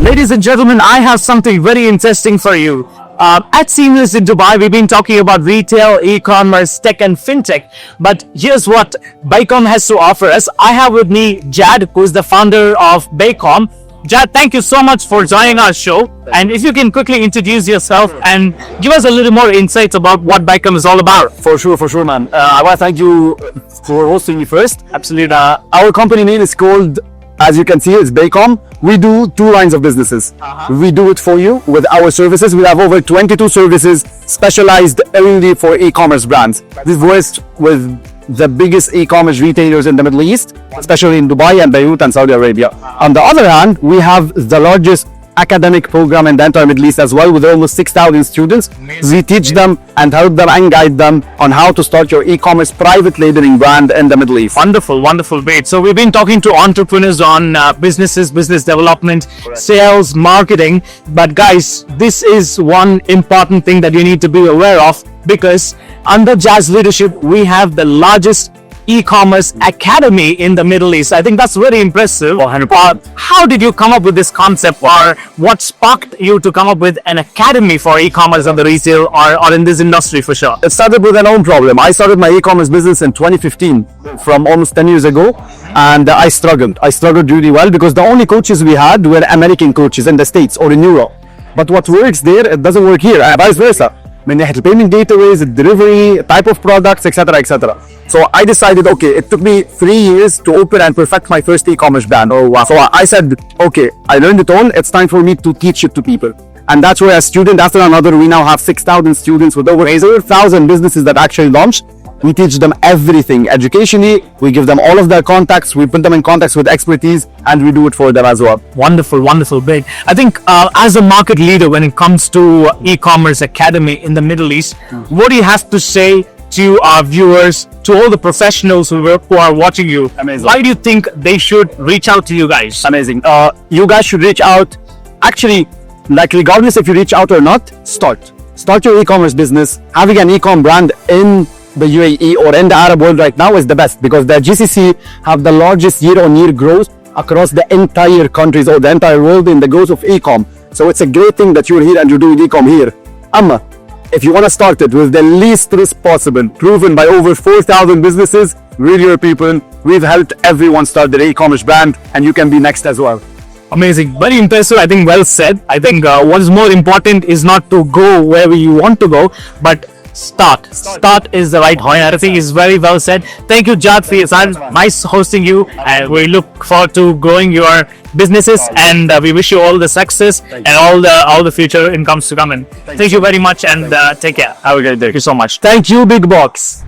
Ladies and gentlemen, I have something very interesting for you. At Seamless in Dubai, we've been talking about retail, e-commerce, tech and fintech. But here's what BEYCOM has to offer us. I have with me Jad, who is the founder of BEYCOM. Jad, thank you so much for joining our show. And if you can quickly introduce yourself and give us a little more insights about what BEYCOM is all about. For sure, man. I want to thank you for hosting me first. Absolutely. Our company name is called, as you can see, it's BEYCOM. We do two lines of businesses. We do it for you with our services. We have over 22 services specialized only for e-commerce brands. We've worked with the biggest e-commerce retailers in the Middle East, especially in Dubai and Beirut and Saudi Arabia. On the other hand, we have the largest academic program in the entire Middle East as well, with almost 6,000 students. We teach them and help them and guide them on how to start your e-commerce private labeling brand in the Middle East. Wonderful, great. So we've been talking to entrepreneurs on businesses, business development, sales, marketing. But guys, this is one important thing that you need to be aware of, because under Jad's leadership, we have the largest e-commerce academy in the Middle East. I think that's very impressive. How did you come up with this concept, or what sparked you to come up with an academy for e-commerce and the retail, or in this industry for sure? It started with an own problem. I started my e-commerce business in 2015, from almost 10 years ago, and I struggled. I struggled really well because the only coaches we had were American coaches in the States or in Europe. But what works there, it doesn't work here, and vice versa. من ناحية payment gateways, delivery, type of products, etc. etc. So I decided, okay, it took me 3 years to open and perfect my first e-commerce brand. Oh, wow. So I said, okay, I learned it all, it's time for me to teach it to people. And that's where a student after another, we now have 6,000 students with over 1,000 businesses that actually launched. We teach them everything educationally. We give them all of their contacts. We put them in contacts with expertise, and we do it for them as well. Wonderful, big. I think as a market leader, when it comes to e-commerce academy in the Middle East, what do you have to say to our viewers, to all the professionals who are watching you? Amazing. Why do you think they should reach out to you guys? Amazing. You guys should reach out. Actually, like regardless if you reach out or not, start your e-commerce business. Having an e-com brand in the UAE or in the Arab world right now is the best, because the GCC have the largest year-on-year growth across the entire countries or the entire world in the growth of e-com. So it's a great thing that you're here and you're doing e-com here. Amma, if you want to start it with the least risk possible, proven by over 4,000 businesses, with your people, we've helped everyone start their e-commerce brand, and you can be next as well. Amazing, very impressive. I think well said. I think what is more important is not to go wherever you want to go, but start is the right point. I think it's very well said. Thank you, Jad, for your time. Nice hosting you, and we look forward to growing your businesses, and we wish you all the success and all the future incomes to come in. Thank you very much, and take care. Have a great day. Thank you so much. Thank you, Big Box.